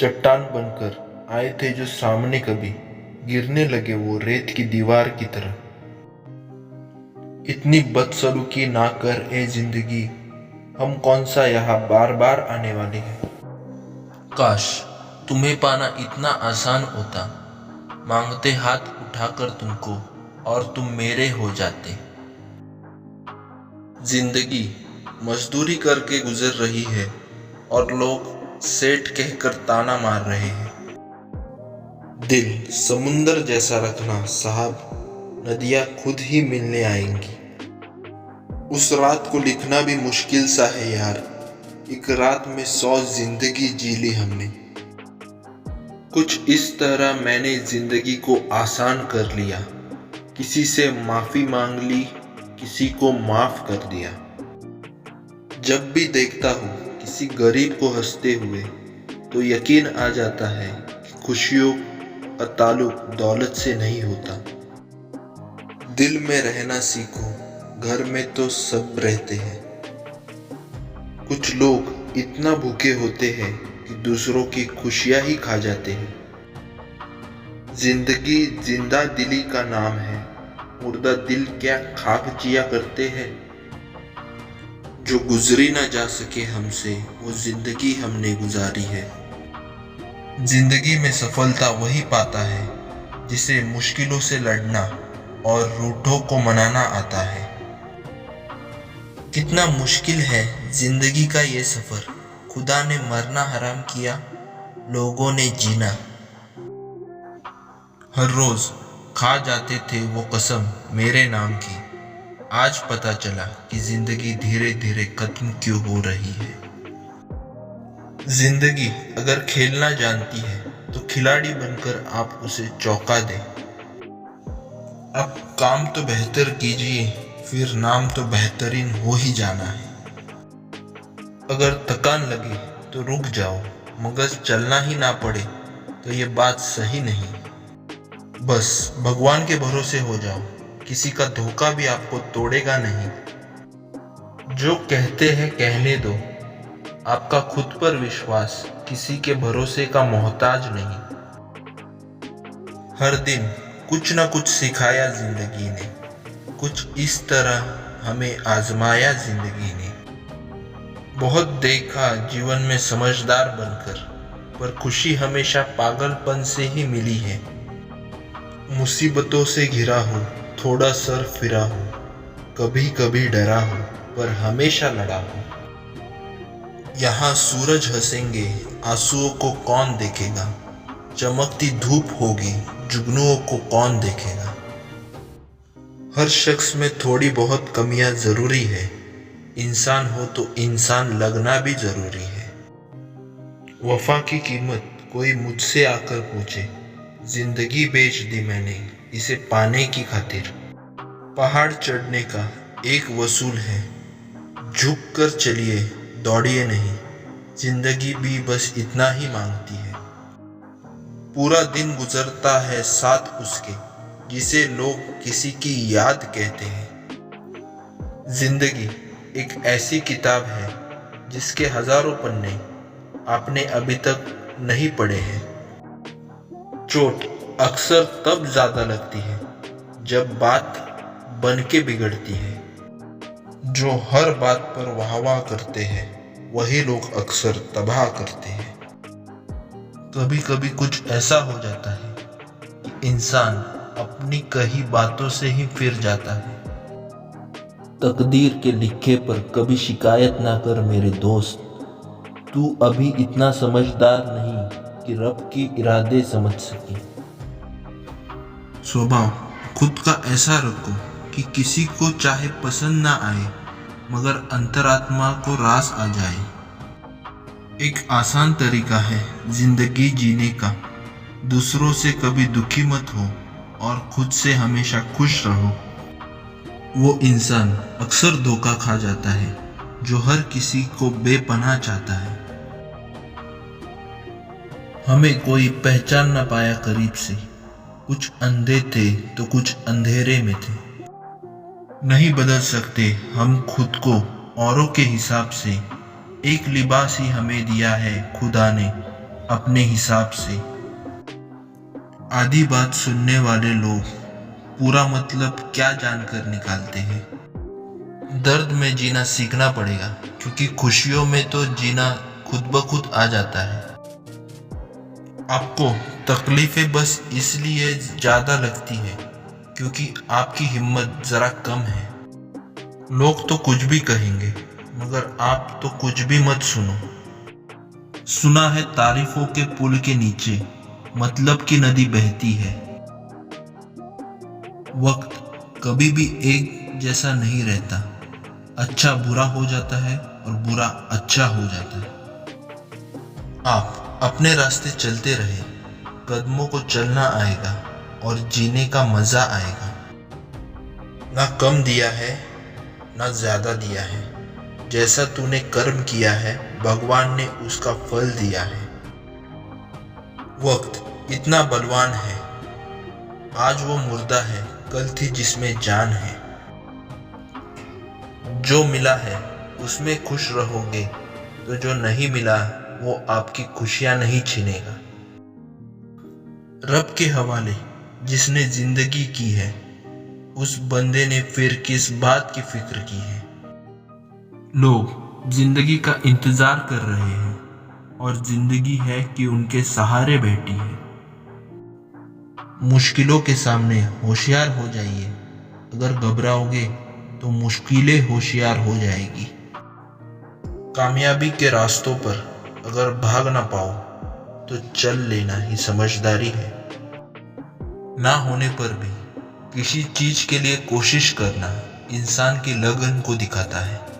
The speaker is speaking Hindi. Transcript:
चट्टान बनकर आए थे जो सामने, कभी गिरने लगे वो रेत की दीवार की तरह। इतनी बदसलूकी ना कर ए जिंदगी, हम कौन सा यहाँ बार बार आने वाले हैं। काश तुम्हें पाना इतना आसान होता, मांगते हाथ उठाकर तुमको और तुम मेरे हो जाते। जिंदगी मजदूरी करके गुजर रही है और लोग सेठ कहकर ताना मार रहे हैं। दिल समुंदर जैसा रखना साहब, नदियां खुद ही मिलने आएंगी। उस रात को लिखना भी मुश्किल सा है यार, एक रात में 100 जिंदगी जी ली हमने। कुछ इस तरह मैंने जिंदगी को आसान कर लिया, किसी से माफी मांग ली, किसी को माफ कर दिया। जब भी देखता हूँ किसी गरीब को हंसते हुए तो यकीन आ जाता है कि खुशियों का ताल्लुक दौलत से नहीं होता। दिल में रहना सीखो, घर में तो सब रहते हैं। कुछ लोग इतना भूखे होते हैं कि दूसरों की खुशियां ही खा जाते हैं। जिंदगी जिंदा दिली का नाम है, मुर्दा दिल क्या खाक जिया करते हैं। जो गुजरी ना जा सके हमसे वो जिंदगी हमने गुजारी है। जिंदगी में सफलता वही पाता है जिसे मुश्किलों से लड़ना और रूठों को मनाना आता है। कितना मुश्किल है जिंदगी का ये सफर, खुदा ने मरना हराम किया, लोगों ने जीना। हर रोज खा जाते थे वो कसम मेरे नाम की, आज पता चला कि जिंदगी धीरे धीरे खत्म क्यों हो रही है। जिंदगी अगर खेलना जानती है तो खिलाड़ी बनकर आप उसे चौंका दें। अब काम तो बेहतर कीजिए, फिर नाम तो बेहतरीन हो ही जाना है। अगर थकान लगे तो रुक जाओ, मगर चलना ही ना पड़े तो ये बात सही नहीं। बस भगवान के भरोसे हो जाओ, किसी का धोखा भी आपको तोड़ेगा नहीं। जो कहते हैं कहने दो, आपका खुद पर विश्वास किसी के भरोसे का मोहताज नहीं। हर दिन कुछ ना कुछ सिखाया जिंदगी ने, कुछ इस तरह हमें आजमाया जिंदगी ने। बहुत देखा जीवन में समझदार बनकर, पर खुशी हमेशा पागलपन से ही मिली है। मुसीबतों से घिरा हूँ, थोड़ा सर फिरा हूँ, कभी कभी डरा हूँ, पर हमेशा लड़ा हूँ। यहाँ सूरज हंसेंगे, आंसुओं को कौन देखेगा, चमकती धूप होगी, जुगनुओं को कौन देखेगा। हर शख्स में थोड़ी बहुत कमियां जरूरी है, इंसान हो तो इंसान लगना भी जरूरी है। वफा की कीमत कोई मुझसे आकर पूछे, जिंदगी बेच दी मैंने इसे पाने की खातिर। पहाड़ चढ़ने का एक वसूल है, झुक कर चलिए दौड़िए नहीं, जिंदगी भी बस इतना ही मांगती है। पूरा दिन गुजरता है साथ उसके, जिसे लोग किसी की याद कहते हैं। जिंदगी एक ऐसी किताब है जिसके हजारों पन्ने आपने अभी तक नहीं पढ़े हैं। चोट अक्सर तब ज्यादा लगती है जब बात बन के बिगड़ती है। जो हर बात पर वाह वाह करते हैं वही लोग अक्सर तबाह करते हैं। कभी कभी कुछ ऐसा हो जाता है कि इंसान अपनी कही बातों से ही फिर जाता है। तकदीर के लिखे पर कभी शिकायत ना कर मेरे दोस्त, तू अभी इतना समझदार नहीं कि रब की इरादे समझ सके। स्वभाव खुद का ऐसा रखो कि किसी को चाहे पसंद ना आए मगर अंतरात्मा को रास आ जाए। एक आसान तरीका है जिंदगी जीने का, दूसरों से कभी दुखी मत हो और खुद से हमेशा खुश रहो। वो इंसान अक्सर धोखा खा जाता है जो हर किसी को बेपनाह चाहता है। हमें कोई पहचान ना पाया करीब से, कुछ अंधे थे तो कुछ अंधेरे में थे। नहीं बदल सकते हम खुद को औरों के हिसाब से, एक लिबास ही हमें दिया है खुदा ने अपने हिसाब से। आधी बात सुनने वाले लोग पूरा मतलब क्या जानकर निकालते हैं। दर्द में जीना सीखना पड़ेगा, क्योंकि खुशियों में तो जीना खुद ब खुद आ जाता है। आपको तकलीफें बस इसलिए ज्यादा लगती है क्योंकि आपकी हिम्मत जरा कम है। लोग तो कुछ भी कहेंगे, मगर आप तो कुछ भी मत सुनो। सुना है तारीफों के पुल के नीचे मतलब की नदी बहती है। वक्त कभी भी एक जैसा नहीं रहता। अच्छा बुरा हो जाता है और बुरा अच्छा हो जाता है। आप अपने रास्ते चलते रहे, कदमों को चलना आएगा और जीने का मजा आएगा। ना कम दिया है ना ज्यादा दिया है। जैसा तूने कर्म किया है भगवान ने उसका फल दिया है। वक्त इतना बलवान है, आज वो मुर्दा है, कल थी जिसमें जान है। जो मिला है उसमें खुश रहोगे, तो जो नहीं मिला वो आपकी खुशियां नहीं छीनेगा। रब के हवाले जिसने जिंदगी की है, उस बंदे ने फिर किस बात की फिक्र की है। लोग जिंदगी का इंतजार कर रहे हैं और जिंदगी है कि उनके सहारे बैठी है। मुश्किलों के सामने होशियार हो जाइए, अगर घबराओगे तो मुश्किलें होशियार हो जाएगी। कामयाबी के रास्तों पर अगर भाग ना पाओ तो चल लेना ही समझदारी है। ना होने पर भी किसी चीज के लिए कोशिश करना इंसान की लगन को दिखाता है।